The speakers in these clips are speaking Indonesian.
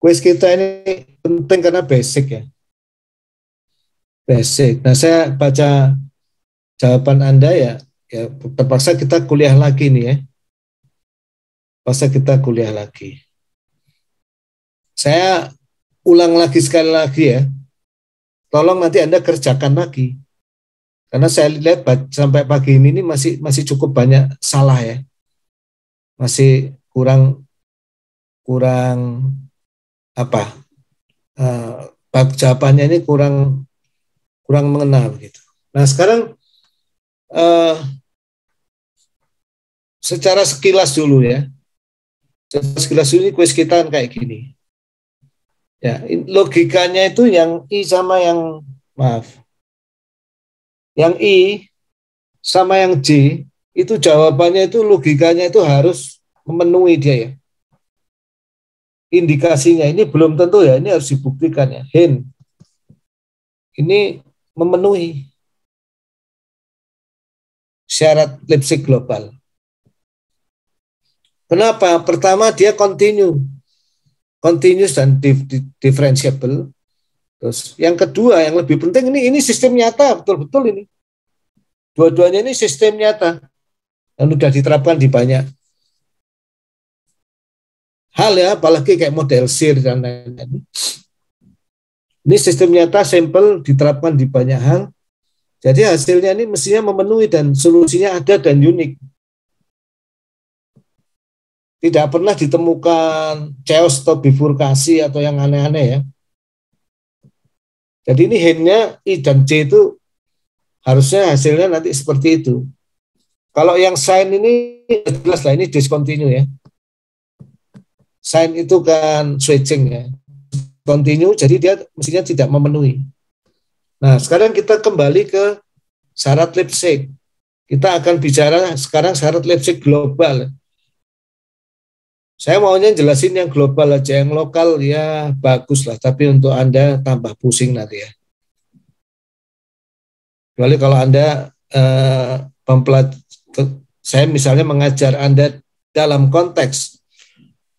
Kuis kita ini penting karena basic ya. Basic. Nah, saya baca jawaban Anda ya, ya terpaksa kita kuliah lagi nih ya. Terpaksa kita kuliah lagi. Saya ulang lagi sekali lagi ya. Tolong nanti Anda kerjakan lagi. Karena saya lihat sampai pagi ini masih cukup banyak salah ya. Masih kurang apa? Jawabannya ini kurang mengenal gitu. Nah, sekarang secara sekilas dulu ya. Secara sekilas dulu ini kuis kita kan kayak gini. Ya, logikanya itu yang I sama yang yang I sama yang J itu jawabannya itu logikanya itu harus memenuhi dia ya. Indikasinya ini belum tentu ya, ini harus dibuktikan ya. Hint. Ini memenuhi syarat Lipschitz global. Kenapa? Pertama dia continuous dan differentiable. Terus yang kedua yang lebih penting ini sistem nyata betul-betul ini. Dua-duanya ini sistem nyata yang sudah diterapkan di banyak hal ya, apalagi kayak model SIR dan lain-lain. Ini sistem nyata, sampel diterapkan di banyak hal. Jadi hasilnya ini mestinya memenuhi dan solusinya ada dan unik. Tidak pernah ditemukan chaos atau bifurkasi atau yang aneh-aneh ya. Jadi ini hintnya I dan J itu harusnya hasilnya nanti seperti itu. Kalau yang sign ini jelas lah ini discontinue ya. Sign itu kan switching ya. Continue jadi dia mestinya tidak memenuhi. Nah, sekarang kita kembali ke syarat Lipschitz. Kita akan bicara sekarang syarat Lipschitz global. Saya maunya jelasin yang global aja, yang lokal ya bagus lah, tapi untuk Anda tambah pusing nanti ya. Kecuali kalau Anda saya misalnya mengajar Anda dalam konteks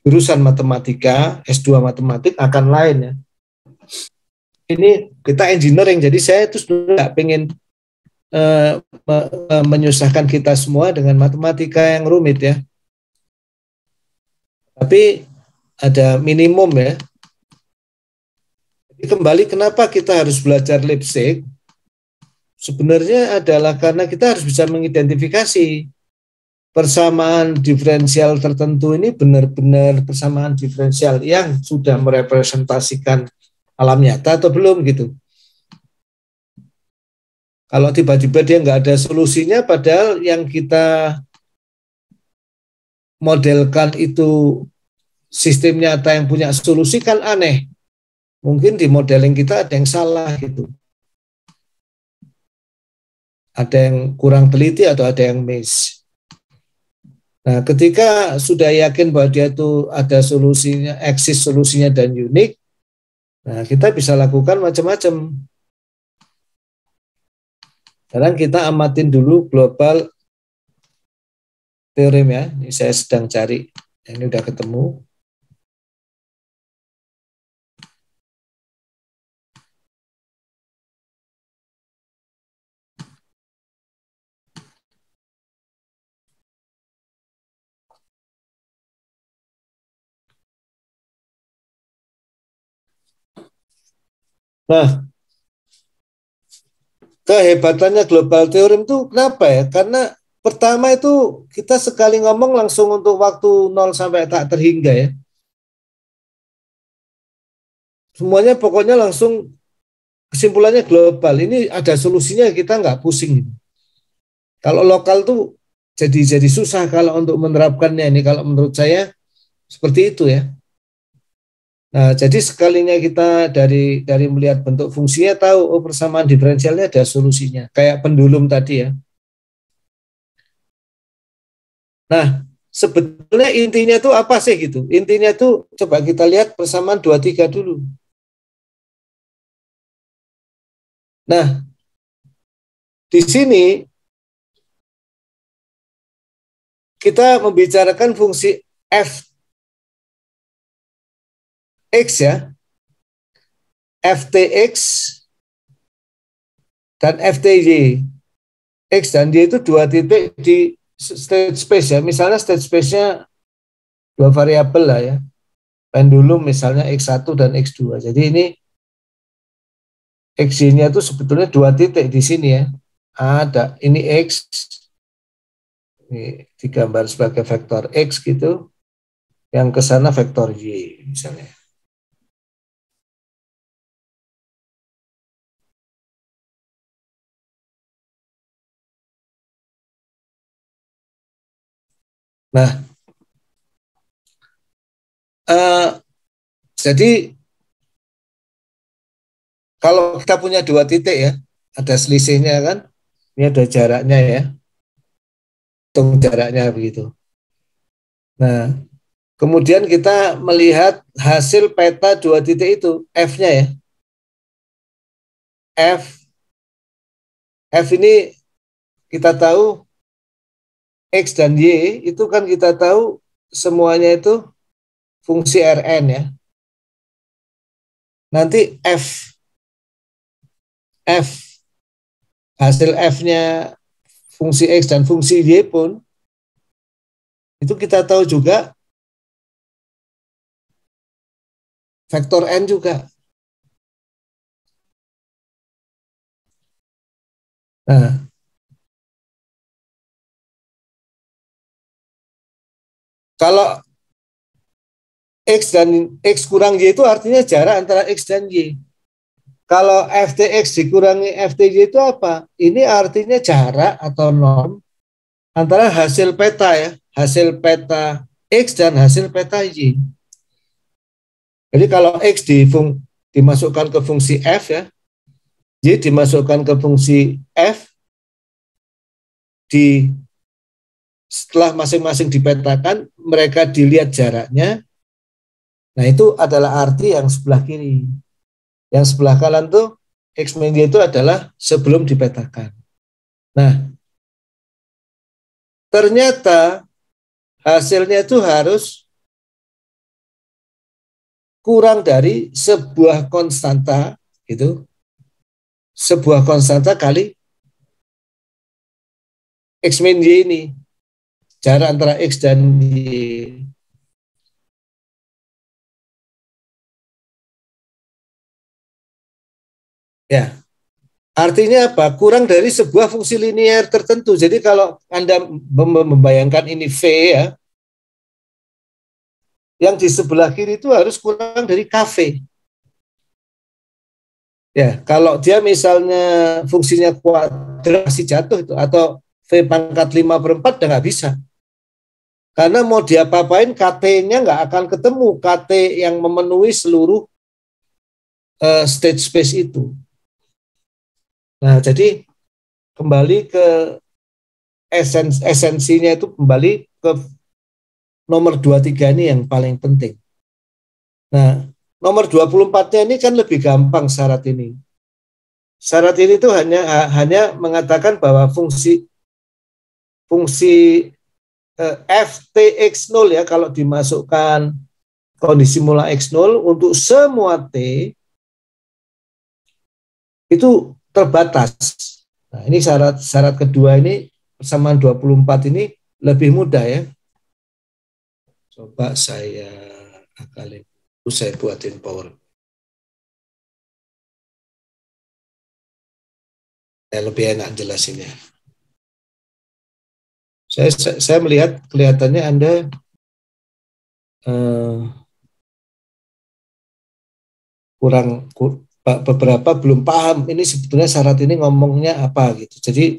jurusan matematika, S2 matematik akan lain ya. Ini kita engineering, jadi saya itu sebenarnya nggak pengen menyusahkan kita semua dengan matematika yang rumit ya. Tapi ada minimum ya. Jadi kembali kenapa kita harus belajar Lipschitz? Sebenarnya adalah karena kita harus bisa mengidentifikasi persamaan diferensial tertentu ini benar-benar persamaan diferensial yang sudah merepresentasikan alam nyata atau belum gitu. Kalau tiba-tiba dia nggak ada solusinya, padahal yang kita modelkan itu sistem nyata yang punya solusi kan aneh. Mungkin di modeling kita ada yang salah gitu. Ada yang kurang teliti atau ada yang miss. Nah, ketika sudah yakin bahwa dia itu ada solusinya, eksis solusinya dan unik, nah kita bisa lakukan macam-macam. Sekarang kita amatin dulu global teorem ya. Ini saya sedang cari. Ini udah ketemu. Nah, kehebatannya global teorem itu kenapa ya? Karena pertama itu kita sekali ngomong langsung untuk waktu 0 sampai tak terhingga ya. Semuanya pokoknya langsung kesimpulannya global. Ini ada solusinya kita nggak pusing. Kalau lokal tuh jadi susah kalau untuk menerapkannya ini. Kalau menurut saya seperti itu ya. Nah, jadi sekalinya kita dari melihat bentuk fungsinya tahu oh persamaan diferensialnya ada solusinya. Kayak pendulum tadi ya. Nah, sebetulnya intinya tuh apa sih gitu? Intinya tuh coba kita lihat persamaan 23 dulu. Nah, di sini kita membicarakan fungsi fx ya, ftx dan fty. X dan Y itu dua titik di state space ya. Misalnya state space-nya dua variabel lah ya. Pendulum misalnya X1 dan X2. Jadi ini XY-nya itu sebetulnya dua titik di sini ya. Ada ini X, ini digambar sebagai vektor X gitu. Yang ke sana vektor Y misalnya. Nah, jadi kalau kita punya dua titik ya, ada selisihnya kan, ini ada jaraknya ya, hitung jaraknya begitu. Nah, kemudian kita melihat hasil peta dua titik itu, F-nya ya. F ini kita tahu X dan Y itu kan kita tahu semuanya itu fungsi Rn ya. Nanti F hasil F-nya fungsi X dan fungsi Y pun itu kita tahu juga vektor N juga. Nah, kalau X dan X kurang Y itu artinya jarak antara X dan Y. Kalau FTX dikurangi FTY itu apa? Ini artinya jarak atau norm antara hasil peta ya, hasil peta X dan hasil peta Y. Jadi kalau X dimasukkan ke fungsi F ya, Y dimasukkan ke fungsi F, setelah masing-masing dipetakan, mereka dilihat jaraknya. Nah itu adalah arti yang sebelah kiri. Yang sebelah kanan tuh X min Y itu adalah sebelum dipetakan. Nah, ternyata hasilnya itu harus kurang dari sebuah konstanta gitu, sebuah konstanta kali X min Y ini, jarak antara X dan Y. Ya, artinya apa? Kurang dari sebuah fungsi linear tertentu. Jadi kalau Anda membayangkan ini V ya, yang di sebelah kiri itu harus kurang dari KV. Ya, kalau dia misalnya fungsinya kuadrat masih jatuh itu, atau V pangkat 5/4 udah nggak bisa. Karena mau diapa-apain KT-nya nggak akan ketemu, KT yang memenuhi seluruh state space itu. Nah, jadi kembali ke esensinya itu kembali ke nomor 23 ini yang paling penting. Nah, nomor 24-nya ini kan lebih gampang syarat ini. Syarat ini tuh hanya mengatakan bahwa fungsi ftx0 ya, kalau dimasukkan kondisi mula x0 untuk semua t itu terbatas. Nah, ini syarat kedua ini persamaan 24 ini lebih mudah ya. Coba saya akalin, saya buatin power. Lebih enak jelasinnya. Saya melihat kelihatannya Anda beberapa belum paham ini sebetulnya syarat ini ngomongnya apa gitu. Jadi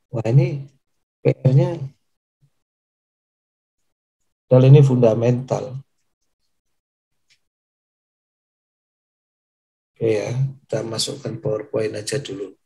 wah ini PR-nya padahal ini fundamental. Oke ya, kita masukkan PowerPoint aja dulu.